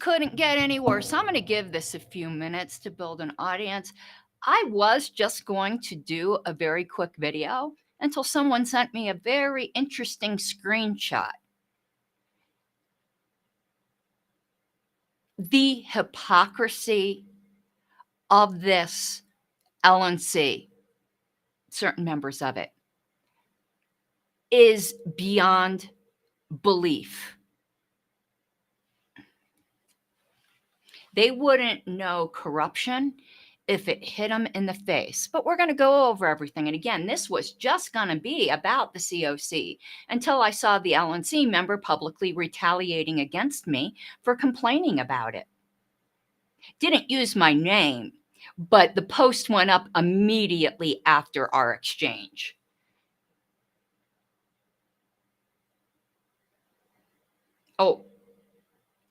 couldn't get any worse. I'm going to give this a few minutes to build an audience. I was just going to do a very quick video until someone sent me a very interesting screenshot. The hypocrisy of this LNC, certain members of it, is beyond belief. They wouldn't know corruption if it hit them in the face. But we're going to go over everything. And again, this was just going to be about the CoC until I saw the LNC member publicly retaliating against me for complaining about it. Didn't use my name, but the post went up immediately after our exchange. Oh,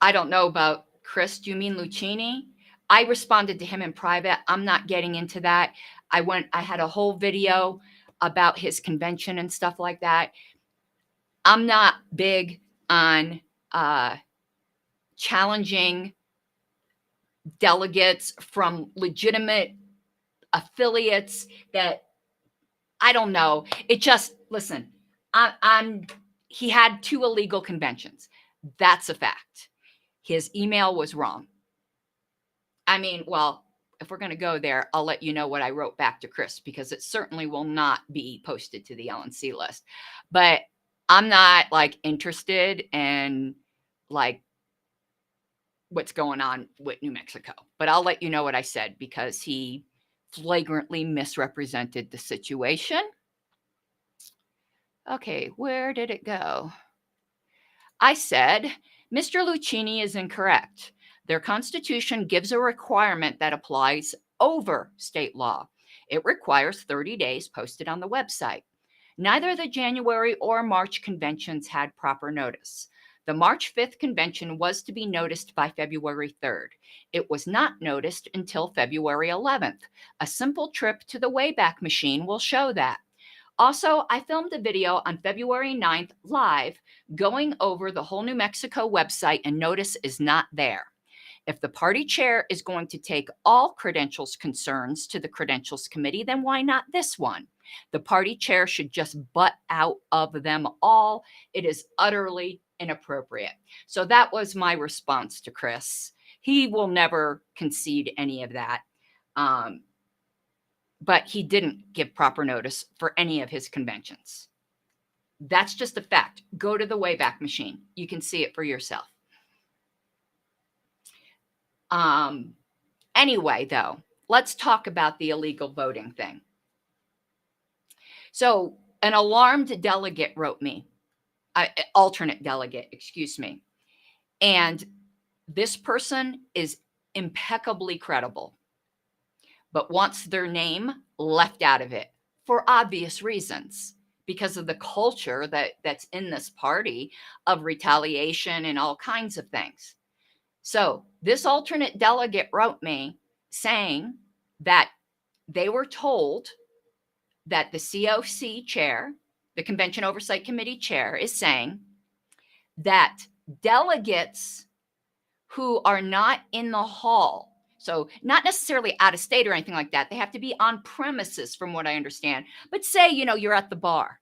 I don't know about Chris. Do you mean Lucchini? I responded to him in private. I'm not getting into that. I had a whole video about his convention and stuff like that. I'm not big on challenging delegates from legitimate affiliates that, I don't know. It just, listen, he had 2 illegal conventions. That's a fact. His email was wrong. I mean, well, if we're going to go there, I'll let you know what I wrote back to Chris, because it certainly will not be posted to the LNC list. But I'm not like interested in like what's going on with New Mexico. But I'll let you know what I said, because he flagrantly misrepresented the situation. Okay, where did it go? I said, Mr. Lucchini is incorrect. Their constitution gives a requirement that applies over state law. It requires 30 days posted on the website. Neither the January or March conventions had proper notice. The March 5th convention was to be noticed by February 3rd. It was not noticed until February 11th. A simple trip to the Wayback Machine will show that. Also, I filmed a video on February 9th live going over the whole New Mexico website, and notice is not there. If the party chair is going to take all credentials concerns to the credentials committee, then why not this one? The party chair should just butt out of them all. It is utterly inappropriate. So that was my response to Chris. He will never concede any of that. But he didn't give proper notice for any of his conventions. That's just a fact. Go to the Wayback Machine. You can see it for yourself. Anyway, though, let's talk about the illegal voting thing. So an alarmed delegate wrote me, alternate delegate, excuse me. And this person is impeccably credible, but wants their name left out of it for obvious reasons, because of the culture that's in this party of retaliation and all kinds of things. So this alternate delegate wrote me saying that they were told that the CoC chair, the Convention Oversight Committee chair, is saying that delegates who are not in the hall, so not necessarily out of state or anything like that, they have to be on premises from what I understand, but say, you're at the bar,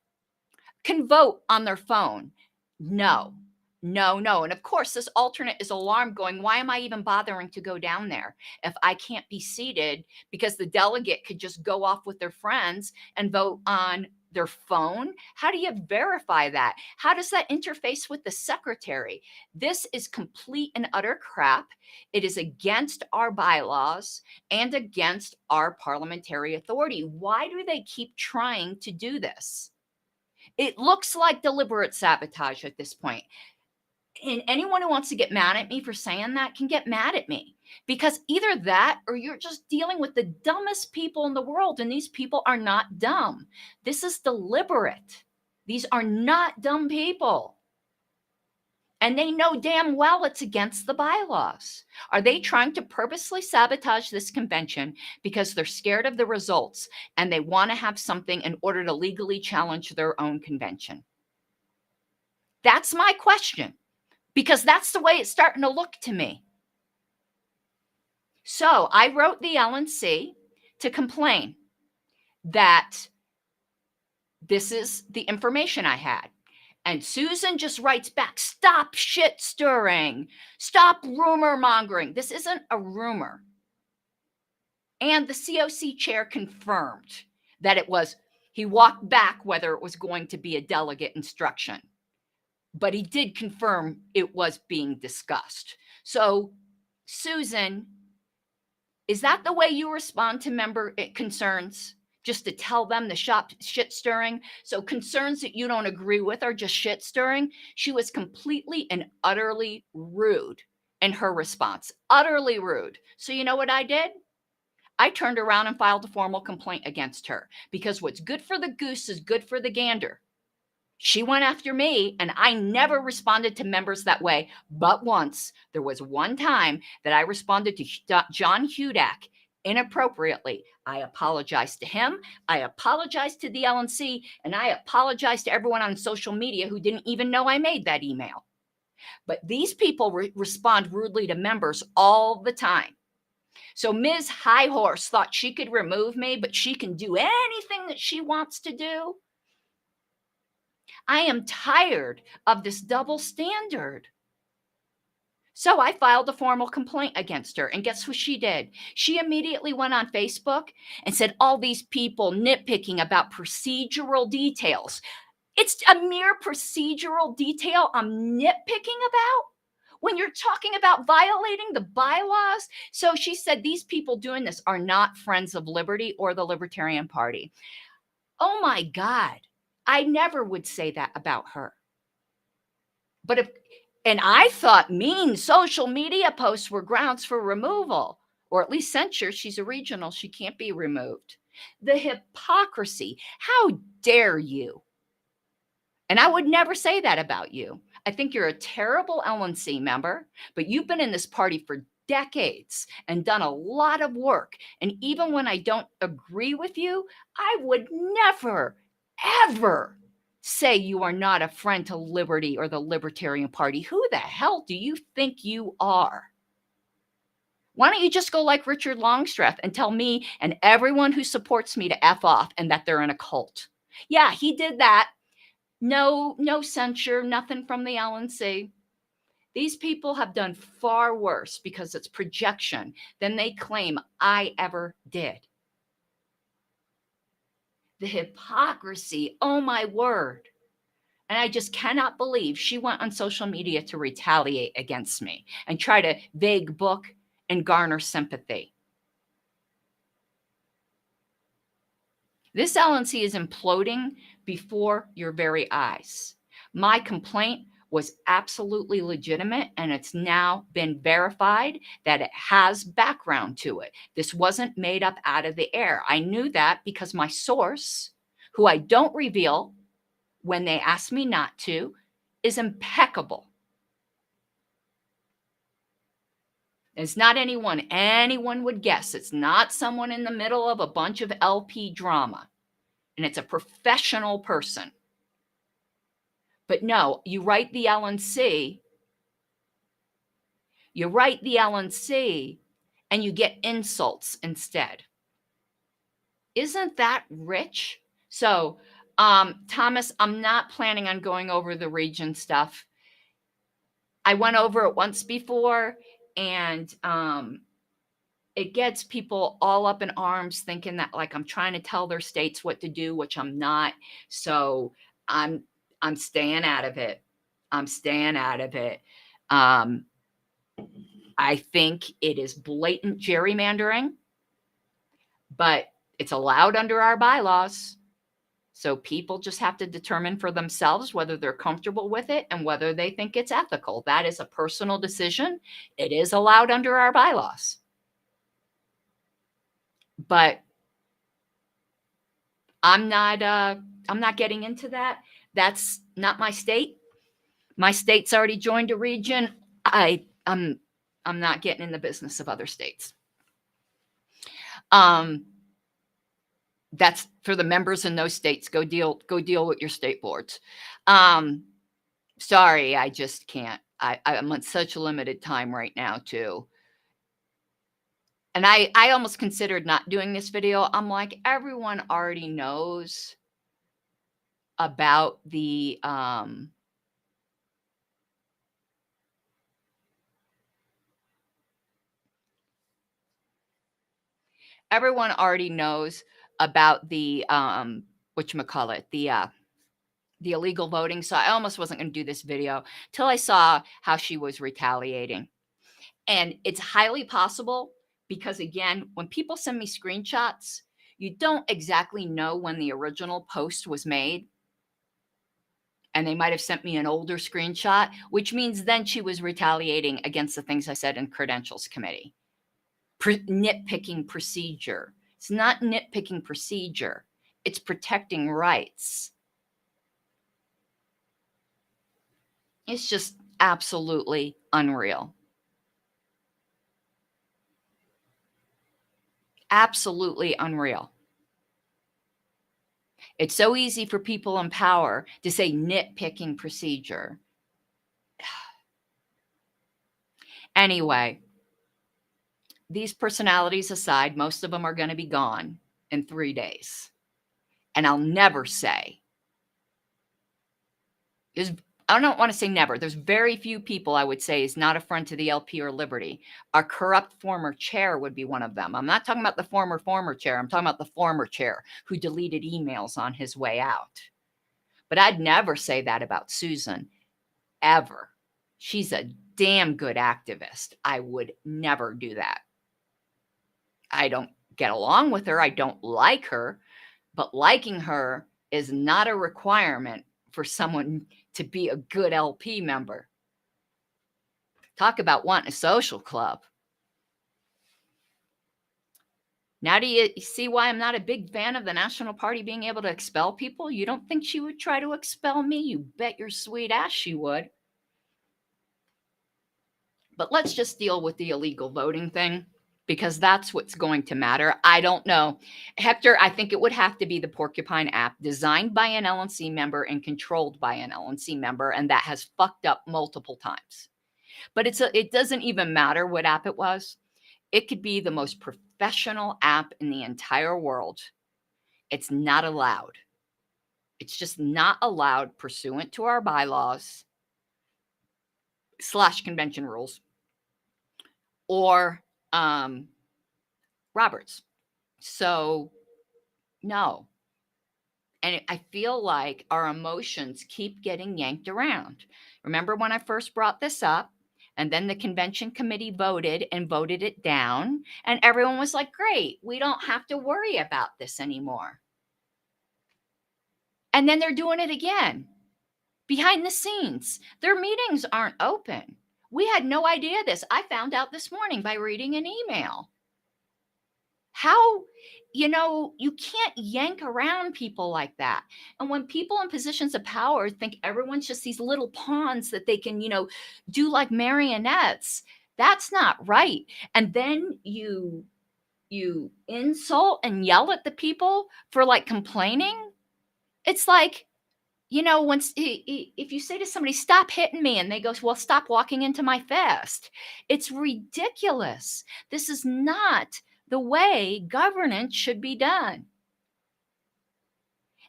can vote on their phone. No. And of course, this alternate is alarmed, going, why am I even bothering to go down there if I can't be seated, because the delegate could just go off with their friends and vote on their phone? How do you verify that? How does that interface with the secretary? This is complete and utter crap. It is against our bylaws and against our parliamentary authority. Why do they keep trying to do this? It looks like deliberate sabotage at this point. And anyone who wants to get mad at me for saying that can get mad at me, because either that or you're just dealing with the dumbest people in the world, and these people are not dumb. This is deliberate. These are not dumb people. And they know damn well it's against the bylaws. Are they trying to purposely sabotage this convention because they're scared of the results and they want to have something in order to legally challenge their own convention? That's my question, because that's the way it's starting to look to me. So I wrote the LNC to complain that this is the information I had. And Susan just writes back, stop shit stirring, stop rumor mongering. This isn't a rumor. And the CoC chair confirmed that it was, he walked back whether it was going to be a delegate instruction, but he did confirm it was being discussed. So, Susan, is that the way you respond to member concerns? Just to tell them the shit stirring? So concerns that you don't agree with are just shit stirring? She was completely and utterly rude in her response. Utterly rude. So you know what I did? I turned around and filed a formal complaint against her, because what's good for the goose is good for the gander. She went after me, and I never responded to members that way. But once, there was one time that I responded to John Hudak inappropriately. I apologized to him. I apologized to the LNC, and I apologized to everyone on social media who didn't even know I made that email. But these people respond rudely to members all the time. So Ms. High Horse thought she could remove me, but she can do anything that she wants to do. I am tired of this double standard. So I filed a formal complaint against her. And guess what she did? She immediately went on Facebook and said, all these people nitpicking about procedural details. It's a mere procedural detail I'm nitpicking about when you're talking about violating the bylaws. So she said, these people doing this are not Friends of Liberty or the Libertarian Party. Oh my God. I never would say that about her. But and I thought mean social media posts were grounds for removal, or at least censure. She's a regional. She can't be removed. The hypocrisy. How dare you? And I would never say that about you. I think you're a terrible LNC member, but you've been in this party for decades and done a lot of work. And even when I don't agree with you, I would never, ever say you are not a friend to liberty or the Libertarian Party. Who the hell do you think you are? Why don't you just go like Richard Longstreth and tell me and everyone who supports me to F off and that they're in a cult? Yeah, he did that. No censure, nothing from the LNC. These people have done far worse because it's projection than they claim I ever did. The hypocrisy, oh my word. And I just cannot believe she went on social media to retaliate against me and try to vague book and garner sympathy. This LNC is imploding before your very eyes. My complaint was absolutely legitimate, and it's now been verified that it has background to it. This wasn't made up out of the air. I knew that because my source, who I don't reveal when they ask me not to, is impeccable. It's not anyone would guess. It's not someone in the middle of a bunch of LP drama. And it's a professional person. But no, you write the LNC, and you get insults instead. Isn't that rich? So, Thomas, I'm not planning on going over the region stuff. I went over it once before, and it gets people all up in arms thinking that like I'm trying to tell their states what to do, which I'm not. So I'm staying out of it. I think it is blatant gerrymandering, but it's allowed under our bylaws. So people just have to determine for themselves whether they're comfortable with it and whether they think it's ethical. That is a personal decision. It is allowed under our bylaws. But I'm not getting into that. That's not my state. My state's already joined a region. I'm not getting in the business of other states. That's for the members in those states. Go deal with your state boards. Sorry, I just can't. I'm on such a limited time right now too. And I almost considered not doing this video. I'm like, everyone already knows about the everyone already knows about the whatchamacallit, the illegal voting. So I almost wasn't going to do this video till I saw how she was retaliating. And it's highly possible because, again, when people send me screenshots, you don't exactly know when the original post was made. And they might have sent me an older screenshot, which means then she was retaliating against the things I said in credentials committee. Nitpicking procedure. It's not nitpicking procedure. It's protecting rights. It's just absolutely unreal. Absolutely unreal. It's so easy for people in power to say nitpicking procedure. Anyway, these personalities aside, most of them are going to be gone in 3 days. And I'll never say, I don't want to say never. There's very few people I would say is not a friend to the LP or Liberty. Our corrupt former chair would be one of them. I'm not talking about the former chair. I'm talking about the former chair who deleted emails on his way out. But I'd never say that about Susan, ever. She's a damn good activist. I would never do that. I don't get along with her. I don't like her. But liking her is not a requirement for someone to be a good LP member. Talk about wanting a social club. Now do you see why I'm not a big fan of the National Party being able to expel people? You don't think she would try to expel me? You bet your sweet ass she would. But let's just deal with the illegal voting thing, because that's what's going to matter. I don't know. Hector, I think it would have to be the Porcupine app, designed by an LNC member and controlled by an LNC member, and that has fucked up multiple times. But it doesn't even matter what app it was. It could be the most professional app in the entire world. It's not allowed. It's just not allowed pursuant to our bylaws / convention rules or Roberts. So no. And I feel like our emotions keep getting yanked around. Remember when I first brought this up, and then the convention committee voted it down, and everyone was like, great, we don't have to worry about this anymore. And then they're doing it again behind the scenes. Their meetings aren't open. We had no idea this. I found out this morning by reading an email. How, you can't yank around people like that. And when people in positions of power think everyone's just these little pawns that they can, do like marionettes, that's not right. And then you insult and yell at the people for like complaining. It's like, if you say to somebody, stop hitting me, and they go, well, stop walking into my fist. It's ridiculous. This is not the way governance should be done.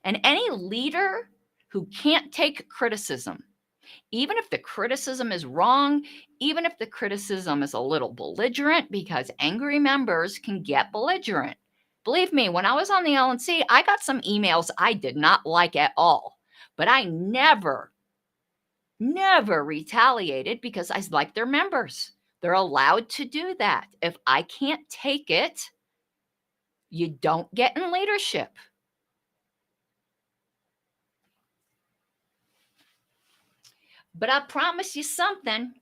And any leader who can't take criticism, even if the criticism is wrong, even if the criticism is a little belligerent, because angry members can get belligerent. Believe me, when I was on the LNC, I got some emails I did not like at all. But I never retaliated because I like their members. They're allowed to do that. If I can't take it, you don't get in leadership. But I promise you something.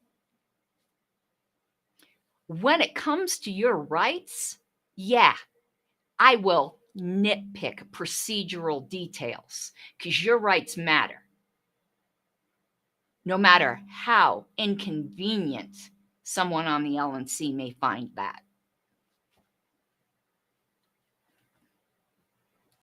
When it comes to your rights, yeah, I will nitpick procedural details because your rights matter. No matter how inconvenient someone on the LNC may find that.